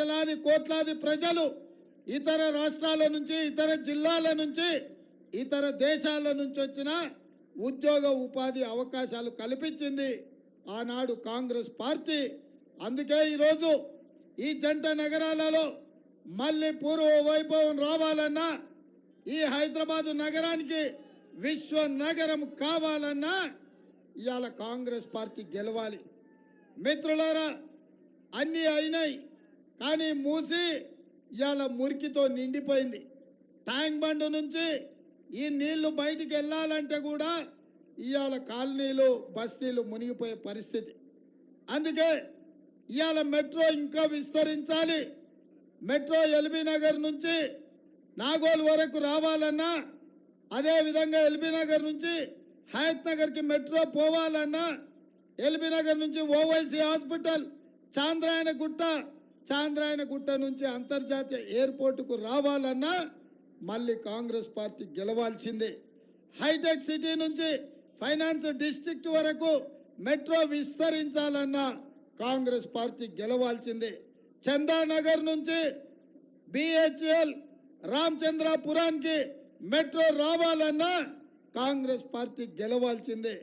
లక్షలాది కోట్లాది ప్రజలు ఇతర రాష్ట్రాల నుంచి, ఇతర జిల్లాల నుంచి, ఇతర దేశాల నుంచి వచ్చిన ఉద్యోగ ఉపాధి అవకాశాలు కల్పించింది ఆనాడు కాంగ్రెస్ పార్టీ. అందుకే ఈరోజు ఈ జంట నగరాలలో మళ్ళీ పూర్వ వైభవం రావాలన్నా, ఈ హైదరాబాదు నగరానికి విశ్వ నగరం కావాలన్నా ఇవాళ కాంగ్రెస్ పార్టీ గెలవాలి. మిత్రులారా, అన్నీ అయినాయి, కానీ మూసి ఇవాళ మురికితో నిండిపోయింది. ట్యాంక్ బండ్ నుంచి ఈ నీళ్లు బయటికి వెళ్ళాలంటే కూడా ఇవాళ కాలనీలు, బస్తీలు మునిగిపోయే పరిస్థితి. అందుకే ఇవాళ మెట్రో ఇంకా విస్తరించాలి. మెట్రో ఎల్బీ నగర్ నుంచి నాగోల్ వరకు రావాలన్నా, అదేవిధంగా ఎల్బీ నగర్ నుంచి హయత్ నగర్కి మెట్రో పోవాలన్నా, ఎల్బీ నగర్ నుంచి ఓవైసీ హాస్పిటల్, చాంద్రాయన గుట్ట నుంచి అంతర్జాతీయ ఎయిర్పోర్టుకు రావాలన్నా మళ్ళీ కాంగ్రెస్ పార్టీ గెలవాల్సిందే. హైటెక్ సిటీ నుంచి ఫైనాన్స్ డిస్ట్రిక్ట్ వరకు మెట్రో విస్తరించాలన్నా కాంగ్రెస్ పార్టీ గెలవాల్సిందే. చందానగర్ నుంచి బిహెచ్ఎల్ రామచంద్రాపురానికి మెట్రో రావాలన్నా కాంగ్రెస్ పార్టీ గెలవాల్సిందే.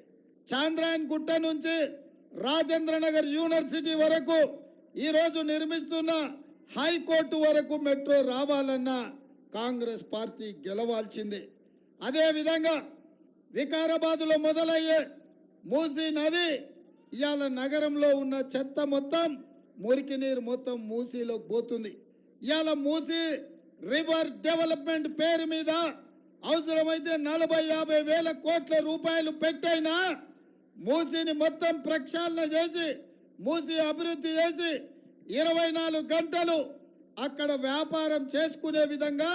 చాంద్రాయన్ గుట్ట నుంచి రాజేంద్రనగర్ యూనివర్సిటీ వరకు ఈరోజు నిర్మిస్తున్న హైకోర్టు వరకు మెట్రో రావాలన్నా కాంగ్రెస్ పార్టీ గెలవాల్సిందే. అదేవిధంగా వికారాబాద్లో మొదలయ్యే మూసీ నది ఇవాళ నగరంలో ఉన్న చెత్త మొత్తం, మురికి నీరు మొత్తం మూసీలో పోతుంది. ఇవాళ మూసీ రివర్ డెవలప్మెంట్ పేరు మీద అవసరమైతే 40-50 వేల కోట్ల రూపాయలు పెట్టైనా మూసీని మొత్తం ప్రక్షాళన చేసి, మూసీ అభివృద్ధి చేసి 24 గంటలు అక్కడ వ్యాపారం చేసుకునే విధంగా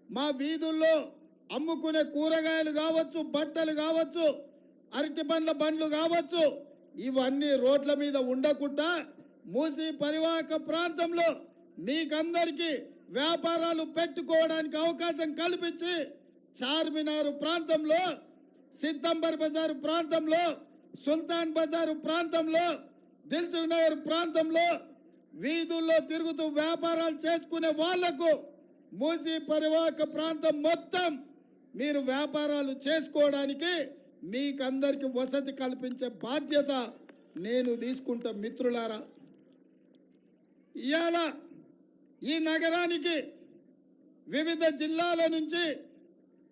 మా వీధుల్లో అమ్ముకునే కూరగాయలు కావచ్చు, బట్టలు కావచ్చు, అరటి పండ్ల బండ్లు కావచ్చు, ఇవన్నీ రోడ్ల మీద ఉండకుండా మూసీ పరివాహక ప్రాంతంలో మీకందరికీ వ్యాపారాలు పెట్టుకోవడానికి అవకాశం కల్పించి చార్మినార్ ప్రాంతంలో, సిద్దంబర్ బజారు ప్రాంతంలో, సుల్తాన్ బజారు ప్రాంతంలో, దిల్సుఖ్ నగర్ ప్రాంతంలో వీధుల్లో తిరుగుతూ వ్యాపారాలు చేసుకునే వాళ్లకు మూసీ పరివాహక ప్రాంతం మొత్తం మీరు వ్యాపారాలు చేసుకోవడానికి మీకందరికి వసతి కల్పించే బాధ్యత నేను తీసుకుంటా. మిత్రులారా, ఇవాళ ఈ నగరానికి వివిధ జిల్లాల నుంచి,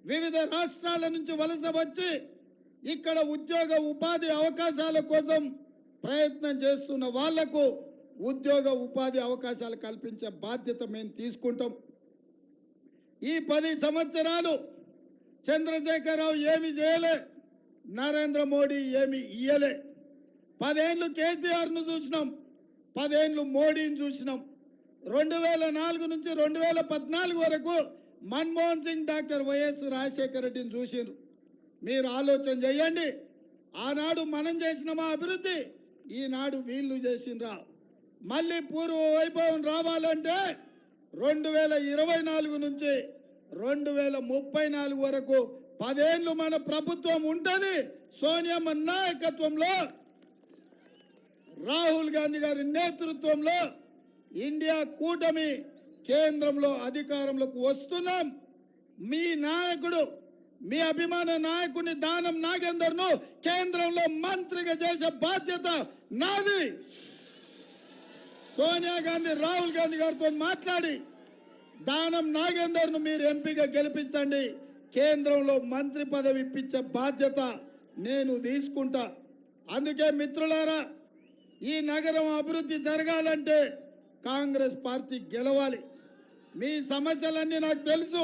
వివిధ రాష్ట్రాల నుంచి వలస వచ్చి ఇక్కడ ఉద్యోగ ఉపాధి అవకాశాల కోసం ప్రయత్నం చేస్తున్న వాళ్లకు ఉద్యోగ ఉపాధి అవకాశాలు కల్పించే బాధ్యత మేము తీసుకుంటాం. ఈ 10 సంవత్సరాలు చంద్రశేఖరరావు ఏమి చేయలే, నరేంద్ర మోడీ ఏమి ఇయ్యలే. 10 ఏళ్ళు కేసీఆర్ను చూసినాం, 10 ఏళ్ళు మోడీని చూసినాం. 2004 నుంచి 2014 వరకు మన్మోహన్ సింగ్, డాక్టర్ వైఎస్ రాజశేఖర రెడ్డిని చూసిండ్రు. మీరు ఆలోచన చేయండి, ఆనాడు మనం చేసిన మా అభివృద్ధి ఈనాడు వీళ్ళు చేసిండ్రా. మళ్ళీ పూర్వ వైభవం రావాలంటే 2024 నుంచి 2034 వరకు 10 ఏళ్ళు మన ప్రభుత్వం ఉంటుంది. సోనియమ్మ నాయకత్వంలో, రాహుల్ గాంధీ గారి నేతృత్వంలో ఇండియా కూటమి కేంద్రంలో అధికారంలోకి వస్తున్నాం. మీ నాయకుడు, మీ అభిమాన నాయకుని దానం నాగేందర్ను కేంద్రంలో మంత్రిగా చేసే బాధ్యత నాది. సోనియా గాంధీ, రాహుల్ గాంధీ గారితో మాట్లాడి దానం నాగేందర్ను మీరు ఎంపీగా గెలిపించండి, కేంద్రంలో మంత్రి పదవి ఇప్పించే బాధ్యత నేను తీసుకుంటా. అందుకే మిత్రులారా, ఈ నగరం అభివృద్ధి జరగాలంటే కాంగ్రెస్ పార్టీ గెలవాలి. మీ సమస్యలన్నీ నాకు తెలుసు.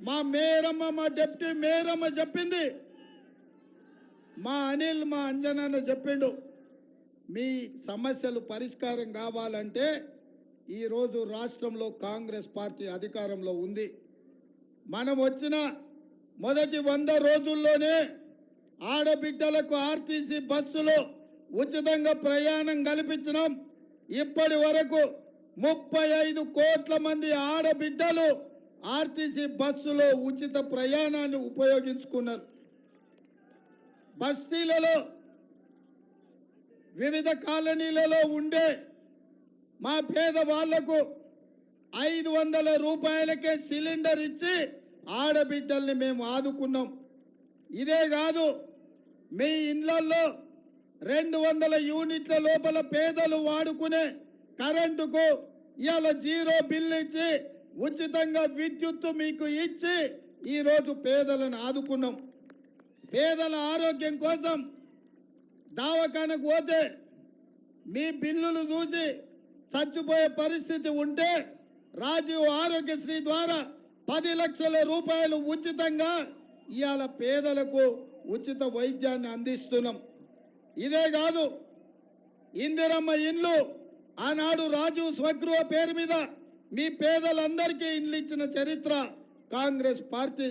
మా మేయరమ్మ, మా డిప్యూటీ మేయరమ్మ చెప్పింది, మా అనిల్, మా అంజనాన్న చెప్పిండు. మీ సమస్యలు పరిష్కారం కావాలంటే ఈరోజు రాష్ట్రంలో కాంగ్రెస్ పార్టీ అధికారంలో ఉంది. మనం వచ్చిన మొదటి 100 రోజుల్లోనే ఆడబిడ్డలకు ఆర్టీసీ బస్సులో ఉచితంగా ప్రయాణం కల్పించినాం. ఇప్పటి వరకు 35 కోట్ల మంది ఆడబిడ్డలు ఆర్టీసీ బస్సులో ఉచిత ప్రయాణాన్ని ఉపయోగించుకున్నారు. బస్తీలలో, వివిధ కాలనీలలో ఉండే మా పేద వాళ్లకు 500 రూపాయలకే సిలిండర్ ఇచ్చి ఆడబిడ్డల్ని మేము ఆదుకున్నాం. ఇదే కాదు, మీ ఇళ్లలో 200 యూనిట్ల లోపల పేదలు వాడుకునే కరెంటుకు ఇవాళ 0 బిల్లు ఇచ్చి ఉచితంగా విద్యుత్తు మీకు ఇచ్చి ఈరోజు పేదలను ఆదుకున్నాం. పేదల ఆరోగ్యం కోసం దవాఖానకు పోతే మీ బిల్లులు చూసి చచ్చిపోయే పరిస్థితి ఉంటే రాజీవ్ ఆరోగ్యశ్రీ ద్వారా 10 లక్షల రూపాయలు ఉచితంగా ఇవాళ పేదలకు ఉచిత వైద్యాన్ని అందిస్తున్నాం. ఇదే కాదు, ఇందిరమ్మ ఇండ్లు ఆనాడు రాజీవ్ స్వగృహ పేరు మీద మీ పేదలందరికీ ఇండ్లు ఇచ్చిన చరిత్ర కాంగ్రెస్ పార్టీ.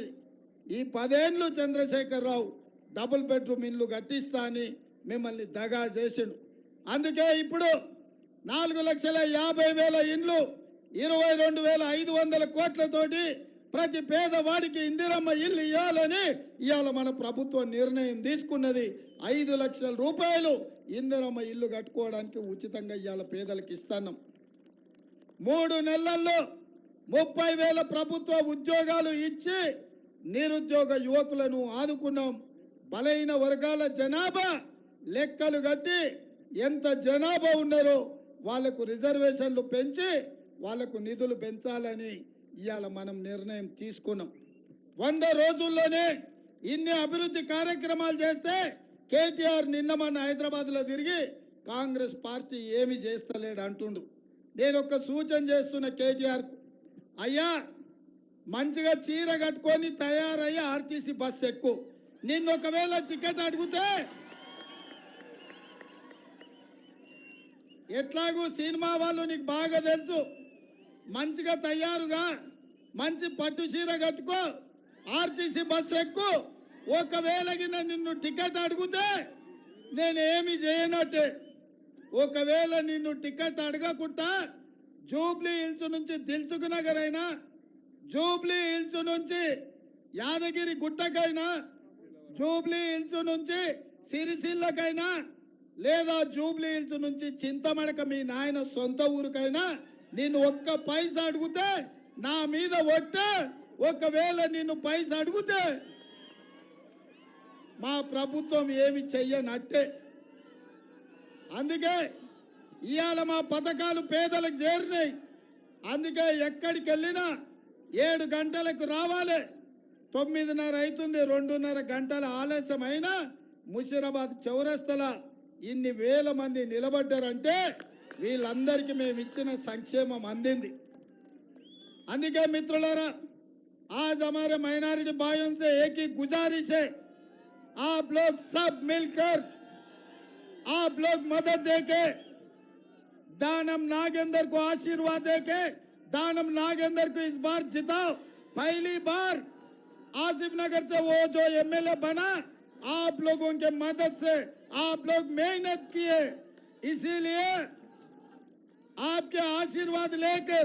ఈ 10 ఏళ్ళు చంద్రశేఖరరావు డబుల్ బెడ్రూమ్ ఇండ్లు కట్టిస్తా అని మిమ్మల్ని దగా చేసిండు. అందుకే ఇప్పుడు 4,50,000 ఇండ్లు 22,500 కోట్లతోటి ప్రతి పేదవాడికి ఇందిరమ్మ ఇల్లు ఇవ్వాలని ఇవాళ మన ప్రభుత్వం నిర్ణయం తీసుకున్నది. 5 లక్షల రూపాయలు ఇందిరమ్మ ఇల్లు కట్టుకోవడానికి ఉచితంగా ఇవాళ పేదలకు ఇస్తున్నాం. 3 నెలల్లో 30,000 ప్రభుత్వ ఉద్యోగాలు ఇచ్చి నిరుద్యోగ యువకులను ఆదుకున్నాం. బలైన వర్గాల జనాభా లెక్కలు కట్టి ఎంత జనాభా ఉన్నారో వాళ్లకు రిజర్వేషన్లు పెంచి వాళ్లకు నిధులు పెంచాలని ఇవాళ మనం నిర్ణయం తీసుకున్నాం. 100 రోజుల్లోనే ఇన్ని అభివృద్ధి కార్యక్రమాలు చేస్తే కేటీఆర్ నిన్న మన హైదరాబాద్లో తిరిగి కాంగ్రెస్ పార్టీ ఏమి చేస్తలేడు అంటుండు. నేను ఒక సూచన చేస్తున్న కేటీఆర్కు, అయ్యా మంచిగా చీర కట్టుకొని తయారయ్యి ఆర్టీసీ బస్సు ఎక్కు. నిన్ను ఒకవేళ టికెట్ అడిగితే ఎట్లాగూ సినిమా వాళ్ళు నీకు బాగా తెలుసు, మంచిగా తయారుగా మంచి పట్టు చీర కట్టుకో ఆర్టీసీ బస్సు ఎక్కు. ఒకవేళ నిన్ను టికెట్ అడిగితే నేనేమి చేయనట్టే. ఒకవేళ నిన్ను టికెట్ అడగకుండా జూబ్లీ హిల్స్ నుంచి దిల్సుఖ్ నగర్ అయినా, జూబ్లీ హిల్స్ నుంచి యాదగిరి గుట్టకైనా, జూబ్లీ హిల్స్ నుంచి సిరిసిల్లకైనా, లేదా జూబ్లీ హిల్స్ నుంచి చింతమడక మీ నాయన సొంత ఊరికైనా నిన్ను ఒక్క పైసా అడిగితే నా మీద ఒట్టే. ఒకవేళ నిన్ను పైసా అడిగితే మా ప్రభుత్వం ఏమి చెయ్యనట్టే. అందుకే ఇవాళ మా పథకాలు పేదలకు చేరినాయి. అందుకే ఎక్కడికి వెళ్ళినా 7 గంటలకు రావాలి. 9:30 అవుతుంది, 2:30 గంటల ఆలస్యం అయినా ముషిరాబాద్ చౌరస్తల ఇన్ని వేల మంది నిలబడ్డారంటే వీళ్ళందరికీ మేము ఇచ్చిన సంక్షేమం అందింది. అందుకే మిత్రులారా, आज हमारे माइनॉरिटी भाइयों से एक ही गुजारिश है, आप लोग सब मिलकर आप लोग मदद देके दानम नागेंद्र को आशीर्वाद देके दानम नागेंद्र को इस बार जिताओ। पहली बार आसिफ नगर से वो जो एमएलए बना, आप लोगों के मदद से आप लोग मेहनत किए, इसीलिए आपके आशीर्वाद लेकर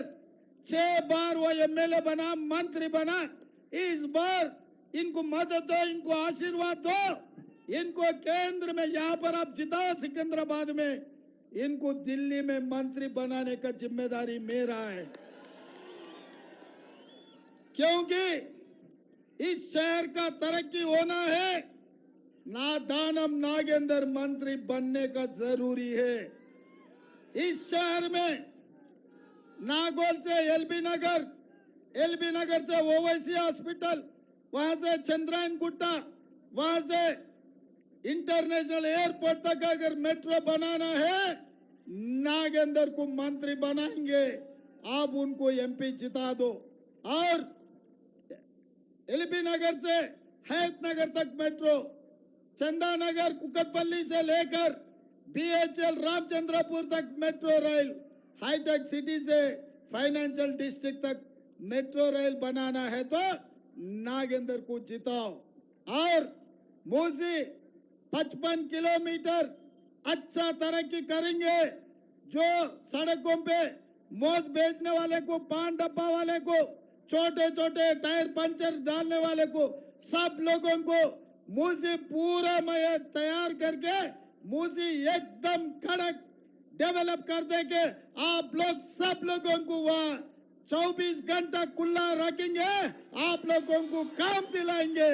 6 बार वो एमएलए बना, मंत्री बना। इस बार इनको मदद दो, इनको आशीर्वाद दो, इनको केंद्र में यहाँ पर आप जिताओ सिकंदराबाद में, इनको दिल्ली में मंत्री बनाने का जिम्मेदारी मेरा है। क्योंकि इस शहर का तरक्की होना है, ना दानम नागेंद्र मंत्री बनने का जरूरी है। इस शहर में नागौल से एलबी नगर से ओवैसी हॉस्पिटल, वहां से चंद्रायन गुट्टा, वहां से इंटरनेशनल एयरपोर्ट तक अगर मेट्रो बनाना है, नागेंद्र को मंत्री बनाएंगे। आप उनको एमपी जिता दो। और एलबी नगर से हैत नगर तक मेट्रो, चंदा नगर कुकटपल्ली से लेकर बीएचएल रामचंद्रपुर तक मेट्रो रेल, हाईटेक सिटी से फाइनेंशियल डिस्ट्रिक्ट तक मेट्रो रेल बनाना है तो नागेंद्र को जिताओ। और मूसी 55 किलोमीटर अच्छा तरक्की करेंगे। जो सड़कों पे मोज बेचने वाले को, पान डब्बा वाले को, छोटे छोटे टायर पंचर डालने वाले को, सब लोगों को मूसी पूरा मैं तैयार करके मूसी एकदम कड़क डेवलप कर देंगे। आप लोग सब लोगों को वहां 24 घंटा खुला रखेंगे, आप लोगों को काम दिलाएंगे।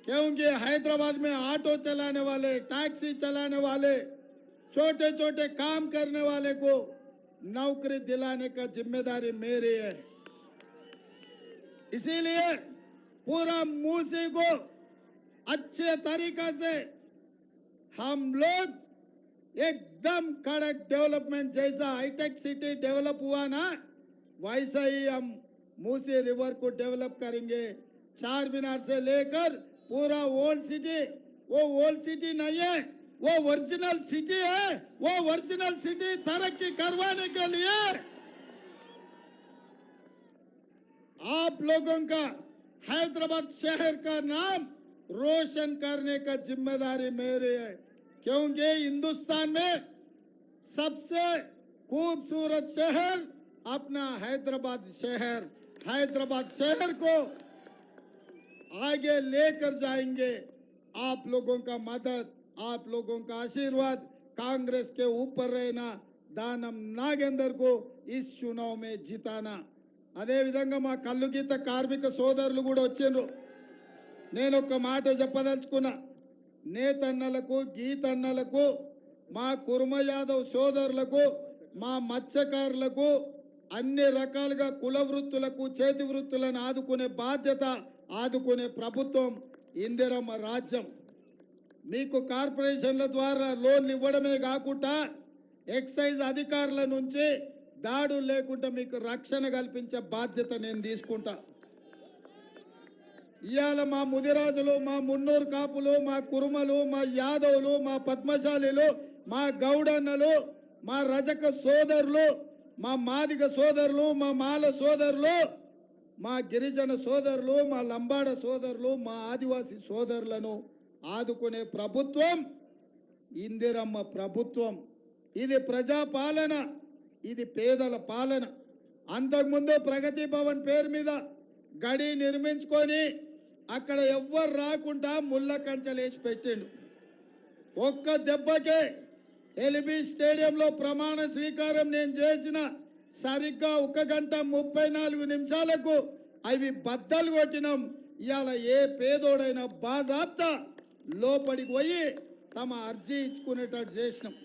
क्योंकि हैदराबाद में ऑटो चलाने वाले, टैक्सी चलाने वाले, छोटे छोटे काम करने वाले को नौकरी दिलाने का जिम्मेदारी मेरी है। इसीलिए पूरा मूसी को अच्छे तरीका से हम लोग एकदम कड़क डेवलपमेंट, जैसा हाईटेक सिटी डेवलप हुआ ना, वैसा ही हम मूसी रिवर को डेवलप करेंगे। चार मीनार से लेकर पूरा ओल्ड सिटी, वो ओल्ड सिटी नहीं है, वो ओरिजिनल सिटी है। वो ओरिजिनल सिटी तरक्की करवाने के लिए आप लोगों का, हैदराबाद शहर का नाम रोशन करने का जिम्मेदारी मेरी है। क्योंकि हिंदुस्तान में सबसे खूबसूरत शहर अपना हैदराबाद शहर, हैदराबाद शहर को आगे लेकर जाएंगे। आप लोगों का मदद, आप लोगों का आशीर्वाद कांग्रेस के ऊपर रहना, दानम नागेंदर को इस चुनाव में जिताना। అదే విధంగా మా కల్లు గీత కార్మిక సోదరులు కూడా వచ్చిండ్రు। నేను ఒక మాట చెప్పదలుచుకున్నా, నేతన్నలకు, గీతన్నలకు, మా కుర్మ యాదవ్ సోదరులకు, మా మత్స్యకారులకు, అన్ని రకాలుగా కుల వృత్తులకు, చేతి వృత్తులను ఆదుకునే బాధ్యత, ఆదుకునే ప్రభుత్వం ఇందిరమ్మ రాజ్యం। మీకు కార్పొరేషన్ల ద్వారా లోన్లు ఇవ్వడమే కాకుండా ఎక్సైజ్ అధికారుల నుంచి దాడులు లేకుండా మీకు రక్షణ కల్పించే బాధ్యత నేను తీసుకుంటా। ఇవాళ మా ముదిరాజులు, మా మున్నూరు కాపులు, మా కురుమలు, మా యాదవులు, మా పద్మశాలిలు, మా గౌడన్నలు, మా రజక సోదరులు, మా మాదిగ సోదరులు, మా మాల సోదరులు, మా గిరిజన సోదరులు, మా లంబాడ సోదరులు, మా ఆదివాసీ సోదరులను ఆదుకునే ప్రభుత్వం ఇందిరమ్మ ప్రభుత్వం। ఇది ప్రజాపాలన, ఇది పేదల పాలన। అంతకుముందు ప్రగతి భవన్ పేరు మీద గడి నిర్మించుకొని అక్కడ ఎవ్వరు రాకుండా ముళ్ళ కంచెలేసి పెట్టిండు। ఒక్క దెబ్బకే ఎల్బీ స్టేడియంలో ప్రమాణ స్వీకారం నేను చేసిన సరిగ్గా 1 గంట 34 నిమిషాలకు అవి బద్దలు కొట్టినాం। ఇవాళ ఏ పేదోడైనా బాజాప్తా లోపలికి పోయి తమ అర్జీ ఇచ్చుకునేటట్టు చేసినాం।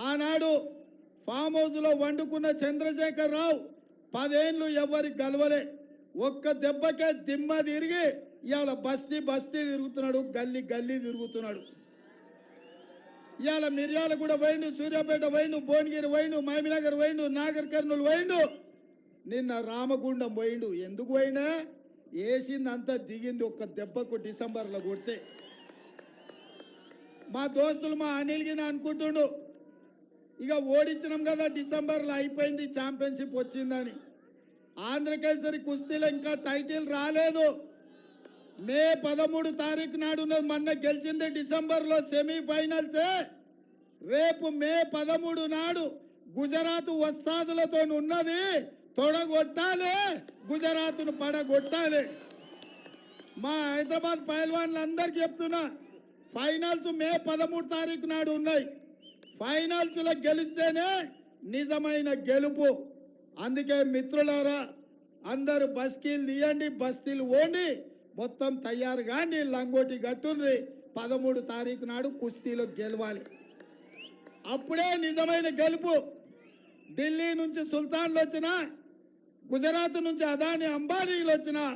ఆనాడు ఫామ్ హౌస్లో వండుకున్న చంద్రశేఖర్ రావు 10 ఏళ్ళు ఎవరికి గెలవలే, ఒక్క దెబ్బకే దిమ్మ తిరిగి ఇవాళ బస్తీ బస్తీ తిరుగుతున్నాడు, గల్లీ గల్లీ తిరుగుతున్నాడు। ఇవాళ మిర్యాలగూడ పోయిండు, సూర్యాపేట పోయిండు, భువనగిరి పోయిండు, మహబూబ్నగర్ పోయిండు, నాగర్ కర్నూలు పోయిండు, నిన్న రామగుండం పోయిండు। ఎందుకు పోయినా? వేసింది అంతా దిగింది ఒక్క దెబ్బకు డిసెంబర్లో కొడితే। మా దోస్తులు మా అనిల్గిన అనుకుంటుండు ఇక ఓడించినాం కదా, డిసెంబర్లో అయిపోయింది, ఛాంపియన్షిప్ వచ్చిందని। ఆంధ్రకేసరి కుస్తీలో ఇంకా టైటిల్ రాలేదు। మే 13 తారీఖు నాడు ఉన్నది, మొన్న గెలిచింది డిసెంబర్లో సెమీఫైనల్సే। రేపు మే 13 నాడు గుజరాత్ వస్తాదులతో ఉన్నది, తొడగొట్టాలి, గుజరాత్ను పడగొట్టాలి। మా హైదరాబాద్ పైల్వాన్లందరికీ చెప్తున్నా, ఫైనల్స్ మే 13 తారీఖు నాడు ఉన్నాయి। ఫైనల్స్లో గెలిస్తేనే నిజమైన గెలుపు। అందుకే మిత్రులారా, అందరూ బస్కీలు తీయండి, బస్తీలు ఓండి, మొత్తం తయారు కానీ లంగోటి గట్టుండ్రి। 13 తారీఖు నాడు కుస్తీలో గెలవాలి, అప్పుడే నిజమైన గెలుపు। ఢిల్లీ నుంచి సుల్తాన్లు వచ్చినా, గుజరాత్ నుంచి అదాని అంబానీలు వచ్చినా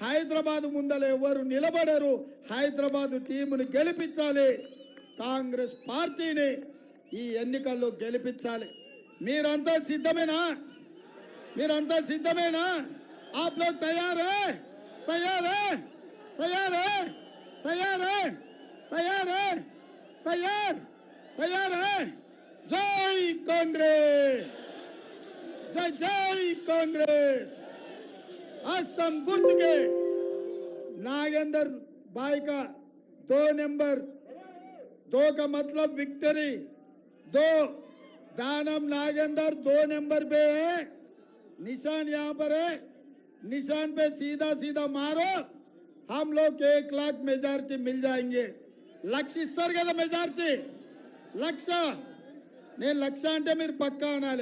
హైదరాబాద్ ముందర ఎవరు నిలబడరు। హైదరాబాద్ టీమును గెలిపించాలి, కాంగ్రెస్ పార్టీని ఈ ఎన్నికల్లో గెలిపించాలి। మీరంతా సిద్ధమేనా? మీరంతా సిద్ధమేనా? आप लोग तैयार है? तैयार है? तैयार है? तैयार है? तैयार है? तैयार? तैयार है? जय कांग्रेस, जय जय कांग्रेस। असम गुट के नागेंद्र भाई का 2 नंबर, 2 का मतलब विक्ट्री, 2 दानम नागेंद्र 2 नंबर पे है, निशान यहाँ पर है, निशान पे सीधा सीधा मारो, हम लोग 1 लाख मेजॉरिटी मिल जाएंगे। लक्ष्य स्तर का मेजॉरिटी లక్ష. నేను లక్ష అంటే మీరు పక్కా అనాలి.